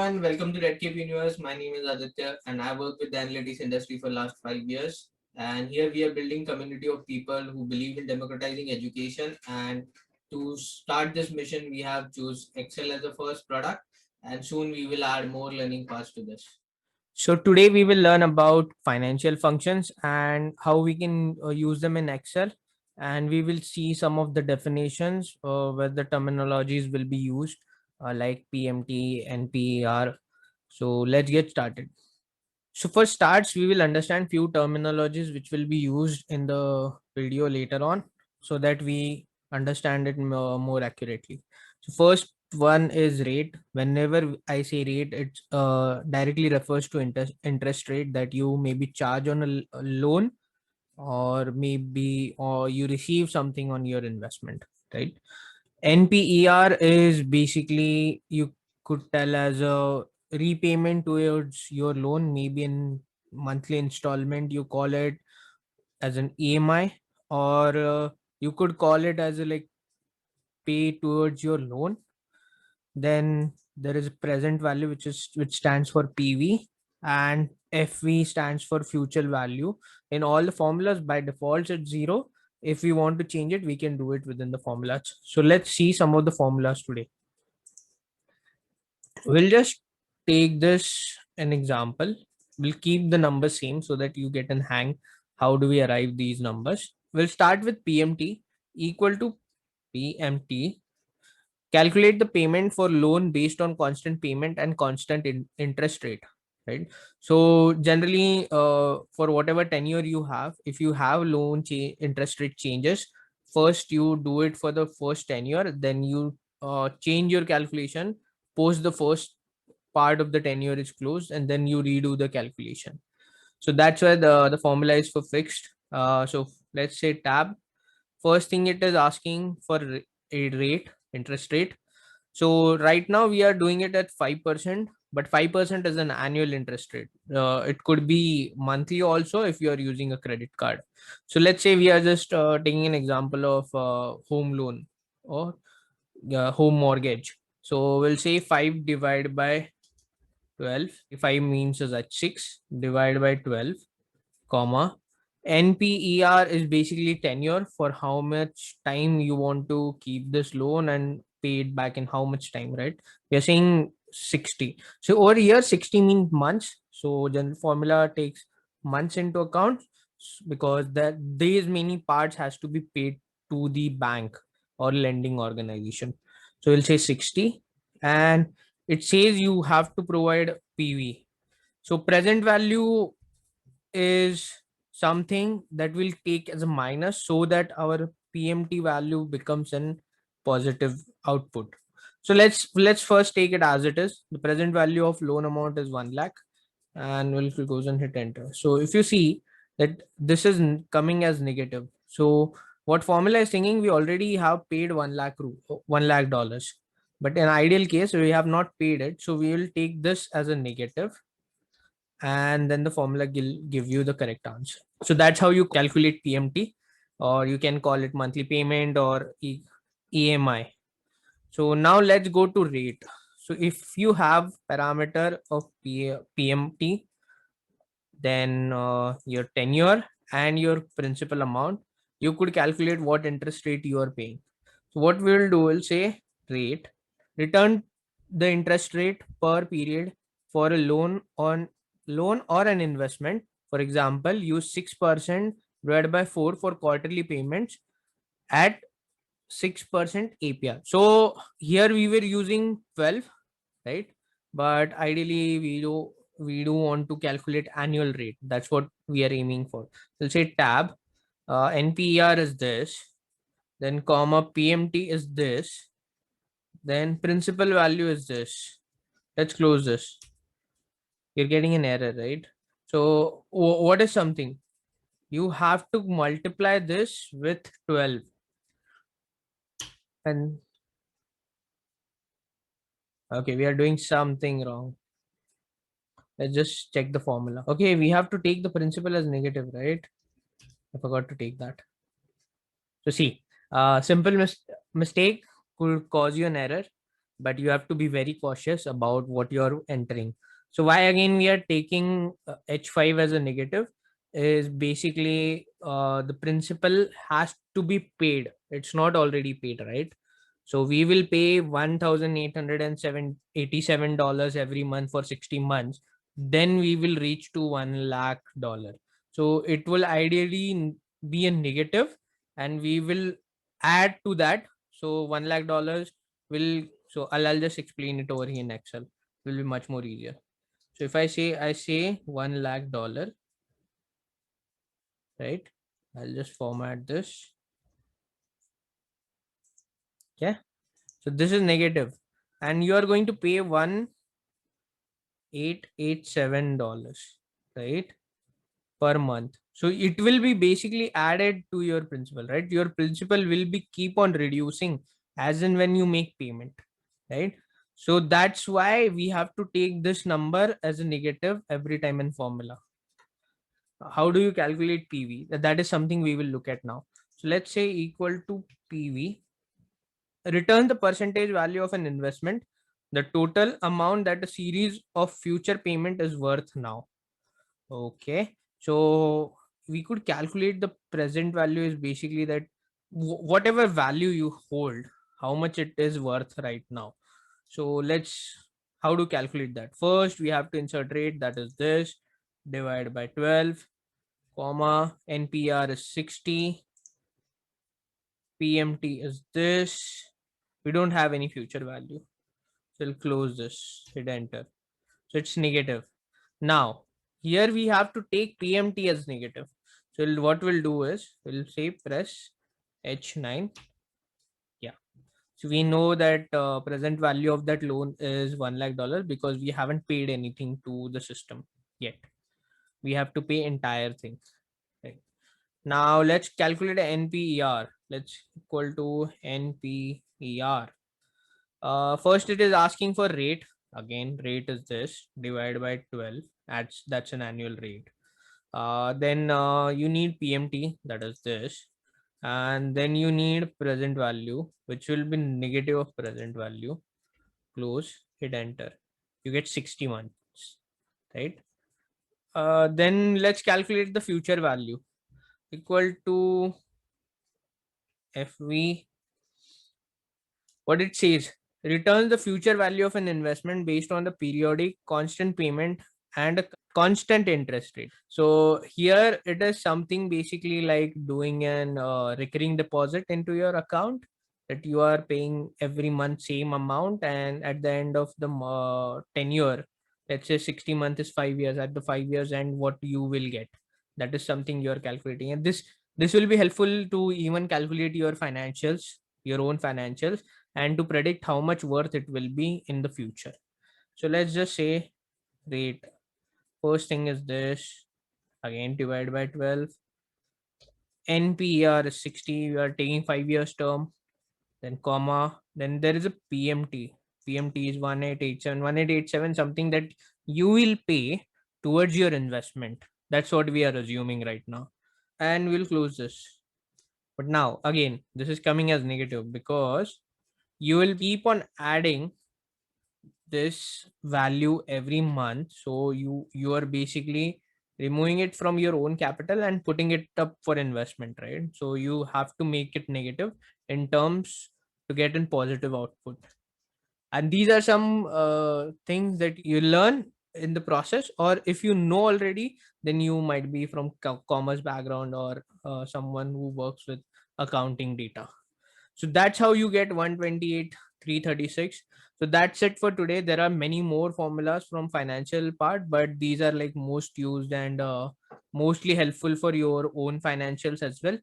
everyone, welcome to Red Cape Universe. My name is Aditya and I work with the analytics industry for last 5 years. And here we are building community of people who believe in democratizing education. And to start this mission, we have choose Excel as the first product, and soon we will add more learning paths to this. So today we will learn about financial functions and how we can use them in Excel, and we will see some of the definitions where the terminologies will be used like PMT and PER. So let's get started. So for starts, we will understand few terminologies which will be used in the video later on so that we understand it more accurately. So first one is rate. Whenever I say rate, it directly refers to interest rate that you maybe charge on a loan, or you receive something on your investment, right? NPER is basically, you could tell, as a repayment towards your loan, maybe in monthly installment. You call it as an EMI, or you could call it as a like pay towards your loan. Then there is present value, which stands for PV, and FV stands for future value. In all the formulas, by default it's zero. If we want to change it, we can do it within the formulas. So let's see some of the formulas today. We'll just take this an example. We'll keep the numbers same so that you get an hang how do we arrive these numbers. We'll start with PMT equal to PMT. Calculate the payment for loan based on constant payment and constant interest rate, right? So generally, for whatever tenure you have, if you have loan interest rate changes, first you do it for the first tenure, then you change your calculation post the first part of the tenure is closed, and then you redo the calculation. So that's why the formula is for fixed. So let's say tab. First thing, it is asking for a rate, interest rate. So right now we are doing it at 5%, but 5% is an annual interest rate. It could be monthly also if you are using a credit card. So let's say we are just taking an example of home loan or home mortgage. So we'll say 5 divided by 12. 5 means is at 6 divided by 12, comma. NPER is basically tenure, for how much time you want to keep this loan and pay it back in how much time, right? We are saying 60. So over here, 60 means months. So general formula takes months into account, because that these many parts has to be paid to the bank or lending organization. So we'll say 60, and it says you have to provide PV. So present value is something that will take as a minus so that our PMT value becomes an positive output. So let's first take it as it is. The present value of loan amount is 1 lakh, and we'll goes and hit enter. So if you see that this is coming as negative, so what formula is saying, we already have paid 1 lakh 1 lakh dollars, but in ideal case we have not paid it, so we will take this as a negative, and then the formula will give you the correct answer. So that's how you calculate PMT, or you can call it monthly payment or EMI. So now let's go to rate. So if you have parameter of PMT, then your tenure and your principal amount, you could calculate what interest rate you are paying. So what we'll do, we'll say rate, return the interest rate per period for a loan or an investment. For example, use 6% divided by 4 for quarterly payments at 6% APR. So here we were using 12, right? But ideally we do want to calculate annual rate. That's what we are aiming for. So say tab, NPER is this, then comma PMT is this, then principal value is this. Let's close this. You're getting an error, right? So what is something? You have to multiply this with 12, and okay, we are doing something wrong. Let's just check the formula. Okay, we have to take the principal as negative, right? I forgot to take that. So see, simple mistake could cause you an error. but you have to be very cautious about what you're entering. So why again we are taking H5 as a negative is basically the principal has to be paid. It's not already paid, right? So we will pay $1,887 every month for 60 months. Then we will reach to $1 lakh. So it will ideally be a negative, and we will add to that. So $1 lakh will, so I'll just explain it over here in Excel. It will be much more easier. So if I say $1 lakh, right? I'll just format this. Yeah. So this is negative, and you are going to pay $1,887, right, per month. So it will be basically added to your principal, right? Your principal will be keep on reducing as in when you make payment, right? So that's why we have to take this number as a negative every time in formula. How do you calculate PV? That is something we will look at now. So let's say equal to PV, return the percentage value of an investment, the total amount that a series of future payment is worth now. Okay, so we could calculate the present value is basically that whatever value you hold, how much it is worth right now. So let's, how to calculate that? First, we have to insert rate, that is this, divided by 12, comma, NPR is 60, PMT is this. We don't have any future value. So we'll close this, hit enter. So it's negative. Now, here we have to take PMT as negative. So what we'll do is we'll say press H9. Yeah. So we know that present value of that loan is $1 lakh because we haven't paid anything to the system yet. We have to pay entire thing. Right. Now let's calculate NPER. Let's equal to NPER. First it is asking for rate. Again, rate is this divided by 12. That's an annual rate. Then you need PMT, that is this, and then you need present value, which will be negative of present value. Close, hit enter. You get 60 months, right? Then let's calculate the future value equal to FV. What it says, returns the future value of an investment based on the periodic constant payment and a constant interest rate. So here it is something basically like doing an recurring deposit into your account that you are paying every month same amount, and at the end of the tenure, let's say 60 months is 5 years, at the 5 years end what you will get, that is something you are calculating. And this will be helpful to even calculate your financials, your own financials, and to predict how much worth it will be in the future. So let's just say rate. First thing is this, again divide by 12. NPER is 60, you are taking 5 years term, then comma, then there is a PMT. PMT is 1887, something that you will pay towards your investment. That's what we are assuming right now. And we'll close this. But now again, this is coming as negative because you will keep on adding this value every month. So you are basically removing it from your own capital and putting it up for investment, right? So you have to make it negative in terms to get in positive output. And these are some things that you learn in the process, or if you know already, then you might be from commerce background, or someone who works with accounting data. So that's how you get 128 336. So that's it for today. There are many more formulas from financial part, but these are like most used and mostly helpful for your own financials as well.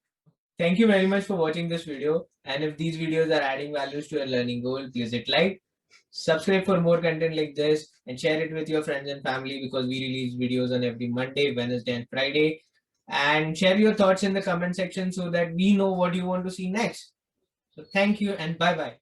Thank you very much for watching this video. And if these videos are adding values to your learning goal, please hit like, subscribe for more content like this, and share it with your friends and family, because we release videos on every Monday, Wednesday, and Friday. And share your thoughts in the comment section so that we know what you want to see next. So thank you and bye bye.